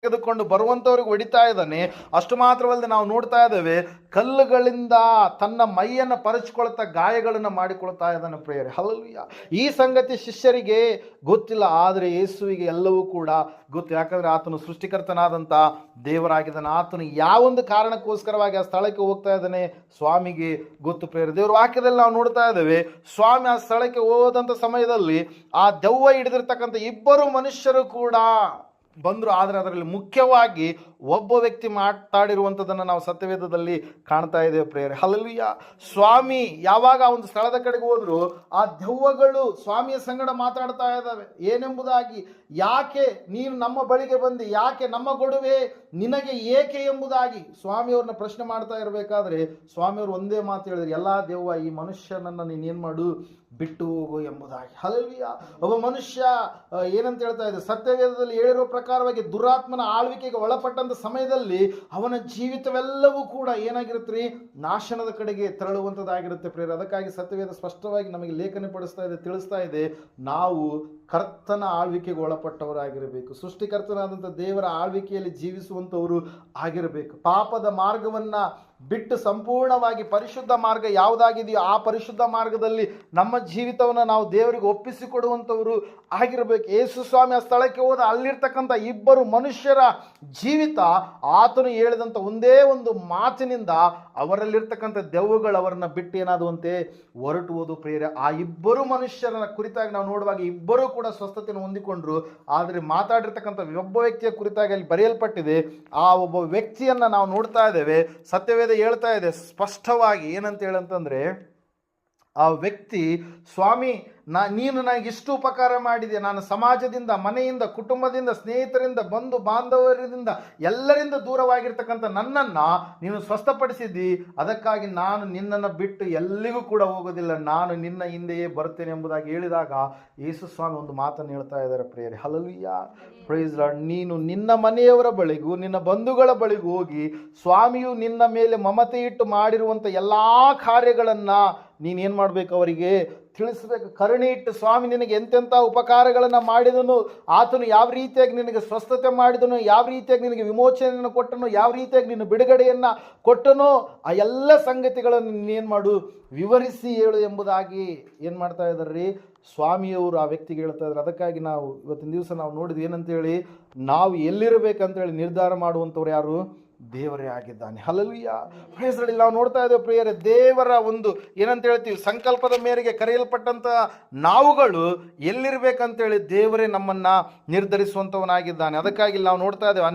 ತೆಗೆದುಕೊಂಡು ಬರುವಂಥವ್ರಿಗೆ ಹೊಡಿತಾ ಇದ್ದಾನೆ. ಅಷ್ಟು ಮಾತ್ರವಲ್ಲದೆ ನಾವು ನೋಡ್ತಾ ಇದ್ದೇವೆ, ಕಲ್ಲುಗಳಿಂದ ತನ್ನ ಮೈಯನ್ನು ಪರಚಿಕೊಳ್ತಾ ಗಾಯಗಳನ್ನು ಮಾಡಿಕೊಳ್ತಾ ಇದ್ದಾನೆ ಪ್ರಿಯರೇ. ಹಲ್ಲೆಲೂಯಾ. ಈ ಸಂಗತಿ ಶಿಷ್ಯರಿಗೆ ಗೊತ್ತಿಲ್ಲ, ಆದರೆ ಯೇಸುವಿಗೆ ಎಲ್ಲವೂ ಕೂಡ ಗೊತ್ತು. ಯಾಕಂದ್ರೆ ಆತನು ಸೃಷ್ಟಿಕರ್ತನಾದಂಥ ದೇವರಾಗಿದ್ದಾನೆ. ಆತನು ಯಾವೊಂದು ಕಾರಣಕ್ಕೋಸ್ಕರವಾಗಿ ಆ ಸ್ಥಳಕ್ಕೆ ಹೋಗ್ತಾ ಇದ್ದಾನೆ ಸ್ವಾಮಿಗೆ ಗೊತ್ತು ಪ್ರಿಯರೇ. ದೇವರ ವಾಕ್ಯದಲ್ಲಿ ನಾವು ನೋಡ್ತಾ ಇದ್ದೇವೆ, ಸ್ವಾಮಿ ಆ ಸ್ಥಳಕ್ಕೆ ಹೋದಂಥ ಸಮಯದಲ್ಲಿ ಆ ದೆವ್ವ ಹಿಡಿದಿರ್ತಕ್ಕಂಥ ಇಬ್ಬರು ಮನುಷ್ಯರು ಕೂಡ ಬಂದರು. ಆದರೆ ಅದರಲ್ಲಿ ಮುಖ್ಯವಾಗಿ ಒಬ್ಬ ವ್ಯಕ್ತಿ ಮಾತಾಡಿರುವಂಥದ್ದನ್ನು ನಾವು ಸತ್ಯವೇದದಲ್ಲಿ ಕಾಣ್ತಾ ಇದ್ದೇವೆ ಪ್ರಿಯರೇ. ಹಲ್ಲೆಲೂಯಾ. ಸ್ವಾಮಿ ಯಾವಾಗ ಒಂದು ಸ್ಥಳದ ಕಡೆಗೆ ಹೋದ್ರು, ಆ ದೆವ್ವಗಳು ಸ್ವಾಮಿಯ ಸಂಗಡ ಮಾತಾಡ್ತಾ ಇದ್ದಾವೆ. ಏನೆಂಬುದಾಗಿ, ಯಾಕೆ ನೀನು ನಮ್ಮ ಬಳಿಗೆ ಬಂದು, ಯಾಕೆ ನಮ್ಮ ಗೊಡುವೆ ನಿನಗೆ ಏಕೆ ಎಂಬುದಾಗಿ ಸ್ವಾಮಿಯವ್ರನ್ನ ಪ್ರಶ್ನೆ ಮಾಡ್ತಾ ಇರಬೇಕಾದ್ರೆ ಸ್ವಾಮಿಯವರು ಒಂದೇ ಮಾತು ಹೇಳಿದ್ರು, ಎಲ್ಲ ದೆವ್ವ, ಈ ಮನುಷ್ಯನನ್ನು ನೀನೇನು ಮಾಡು, ಬಿಟ್ಟು ಹೋಗು ಎಂಬುದಾಗಿ. ಹಲ್ಲೆಲೂಯಾ. ಒಬ್ಬ ಮನುಷ್ಯ ಏನಂತ ಹೇಳ್ತಾ ಇದೆ, ಸತ್ಯವೇದದಲ್ಲಿ ಹೇಳಿರುವ ಪ್ರಕಾರವಾಗಿ ದುರಾತ್ಮನ ಆಳ್ವಿಕೆಗೆ ಒಳಪಟ್ಟಂತ ಸಮಯದಲ್ಲಿ ಅವನ ಜೀವಿತವೆಲ್ಲವೂ ಕೂಡ ಏನಾಗಿರುತ್ತೆ, ನಾಶನದ ಕಡೆಗೆ ತೆರಳುವಂಥದ್ದಾಗಿರುತ್ತೆ ಪ್ರೇರ. ಅದಕ್ಕಾಗಿ ಸತ್ಯವೇದ ಸ್ಪಷ್ಟವಾಗಿ ನಮಗೆ ಲೇಖನ ಪಡಿಸ್ತಾ ಇದೆ, ತಿಳಿಸ್ತಾ ಇದೆ, ನಾವು ಕರ್ತನ ಆಳ್ವಿಕೆಗೆ ಒಳಪಟ್ಟವರಾಗಿರಬೇಕು. ಸೃಷ್ಟಿಕರ್ತನಾದಂಥ ದೇವರ ಆಳ್ವಿಕೆಯಲ್ಲಿ ಜೀವಿಸುವಂಥವರು ಆಗಿರಬೇಕು. ಪಾಪದ ಮಾರ್ಗವನ್ನ ಬಿಟ್ಟು ಸಂಪೂರ್ಣವಾಗಿ ಪರಿಶುದ್ಧ ಮಾರ್ಗ ಯಾವುದಾಗಿದೆಯೋ ಆ ಪರಿಶುದ್ಧ ಮಾರ್ಗದಲ್ಲಿ ನಮ್ಮ ಜೀವಿತವನ್ನು ನಾವು ದೇವರಿಗೆ ಒಪ್ಪಿಸಿಕೊಡುವಂಥವರು ಆಗಿರಬೇಕು. ಯೇಸು ಸ್ವಾಮಿ ಆ ಸ್ಥಳಕ್ಕೆ ಹೋದ, ಅಲ್ಲಿರ್ತಕ್ಕಂಥ ಇಬ್ಬರು ಮನುಷ್ಯರ ಜೀವಿತ ಆತನು ಹೇಳಿದಂಥ ಒಂದೇ ಒಂದು ಮಾತಿನಿಂದ ಅವರಲ್ಲಿರ್ತಕ್ಕಂಥ ದೆವ್ವಗಳು ಅವರನ್ನ ಬಿಟ್ಟು ಏನಾದುವಂತೆ ಹೊರಟು ಹೋದು ಪ್ರೇರೆ. ಆ ಇಬ್ಬರು ಮನುಷ್ಯರ ಕುರಿತಾಗಿ ನಾವು ನೋಡುವಾಗ ಇಬ್ಬರೂ ಕೂಡ ಸ್ವಸ್ಥತೆಯನ್ನು ಹೊಂದಿಕೊಂಡ್ರು. ಆದರೆ ಮಾತಾಡಿರ್ತಕ್ಕಂಥ ಒಬ್ಬ ವ್ಯಕ್ತಿಯ ಕುರಿತಾಗಿ ಅಲ್ಲಿ ಬರೆಯಲ್ಪಟ್ಟಿದೆ. ಆ ಒಬ್ಬ ವ್ಯಕ್ತಿಯನ್ನು ನಾವು ನೋಡ್ತಾ ಇದ್ದೇವೆ. ಸತ್ಯವೇದ ಹೇಳ್ತಾ ಇದೆ ಸ್ಪಷ್ಟವಾಗಿ, ಏನಂತ ಹೇಳಂತಂದ್ರೆ, ಆ ವ್ಯಕ್ತಿ, ಸ್ವಾಮಿ ನೀನು ನನಗೆ ಇಷ್ಟು ಉಪಕಾರ ಮಾಡಿದೆ, ನಾನು ಸಮಾಜದಿಂದ, ಮನೆಯಿಂದ, ಕುಟುಂಬದಿಂದ, ಸ್ನೇಹಿತರಿಂದ, ಬಂಧು ಬಾಂಧವರಿಂದ, ಎಲ್ಲರಿಂದ ದೂರವಾಗಿರ್ತಕ್ಕಂಥ ನನ್ನನ್ನು ನೀನು ಸ್ವಸ್ಥಪಡಿಸಿದ್ದಿ. ಅದಕ್ಕಾಗಿ ನಾನು ನಿನ್ನನ್ನು ಬಿಟ್ಟು ಎಲ್ಲಿಗೂ ಕೂಡ ಹೋಗೋದಿಲ್ಲ, ನಾನು ನಿನ್ನ ಹಿಂದೆಯೇ ಬರ್ತೇನೆ ಎಂಬುದಾಗಿ ಹೇಳಿದಾಗ ಯೇಸು ಸ್ವಾಮಿ ಒಂದು ಮಾತನ್ನು ಹೇಳ್ತಾ ಇದ್ದಾರೆ ಪ್ರಿಯರೇ. ಹಲ್ಲೆಲೂಯಾ. Praise Lord. ನೀನು ನಿನ್ನ ಮನೆಯವರ ಬಳಿಗೂ ನಿನ್ನ ಬಂಧುಗಳ ಬಳಿಗೂ ಹೋಗಿ ಸ್ವಾಮಿಯು ನಿನ್ನ ಮೇಲೆ ಮಮತೆ ಇಟ್ಟು ಮಾಡಿರುವಂಥ ಎಲ್ಲ ಕಾರ್ಯಗಳನ್ನು ನೀನೇನು ಮಾಡಬೇಕು, ಅವರಿಗೆ ತಿಳಿಸ್ಬೇಕು. ಕರುಣೆ ಇಟ್ಟು, ಸ್ವಾಮಿ ನಿನಗೆ ಎಂತೆಂಥ ಉಪಕಾರಗಳನ್ನು ಮಾಡಿದನು, ಆತನು ಯಾವ ರೀತಿಯಾಗಿ ನಿನಗೆ ಸ್ವಸ್ಥತೆ ಮಾಡಿದನು, ಯಾವ ರೀತಿಯಾಗಿ ನಿನಗೆ ವಿಮೋಚನೆಯನ್ನು ಕೊಟ್ಟನು, ಯಾವ ರೀತಿಯಾಗಿ ನಿನ್ನ ಬಿಡುಗಡೆಯನ್ನು ಕೊಟ್ಟನು, ಆ ಎಲ್ಲ ಸಂಗತಿಗಳನ್ನು ನೀನೇನು ಮಾಡು, ವಿವರಿಸಿ ಹೇಳು ಎಂಬುದಾಗಿ ಏನು ಮಾಡ್ತಾ ಇದ್ದಾರೆ ಸ್ವಾಮಿಯವರು ಆ ವ್ಯಕ್ತಿಗೆ ಹೇಳ್ತಾ ಇದ್ದಾರೆ. ಅದಕ್ಕಾಗಿ ನಾವು ಇವತ್ತಿನ ದಿವಸ ನಾವು ನೋಡಿದ್ವಿ ಏನಂತೇಳಿ, ನಾವು ಎಲ್ಲಿರಬೇಕಂತೇಳಿ ನಿರ್ಧಾರ ಮಾಡುವಂಥವ್ರು ಯಾರು? ದೇವರೇ ಆಗಿದ್ದಾನೆ. ಹಲ್ಲೆಲೂಯಾ. Praise Lord. ನಾವು ನೋಡ್ತಾ ಇದ್ದೇವೆ ಪ್ರಿಯರೇ, ದೇವರ ಒಂದು ಏನಂತ ಹೇಳ್ತೀವಿ, ಸಂಕಲ್ಪದ ಮೇರೆಗೆ ಕರೆಯಲ್ಪಟ್ಟಂತ ನಾವುಗಳು ಎಲ್ಲಿರ್ಬೇಕಂತೇಳಿ ದೇವರೇ ನಮ್ಮನ್ನ ನಿರ್ಧರಿಸುವಂತವನಾಗಿದ್ದಾನೆ. ಅದಕ್ಕಾಗಿ ನಾವು ನೋಡ್ತಾ ಇದ್ದೇವೆ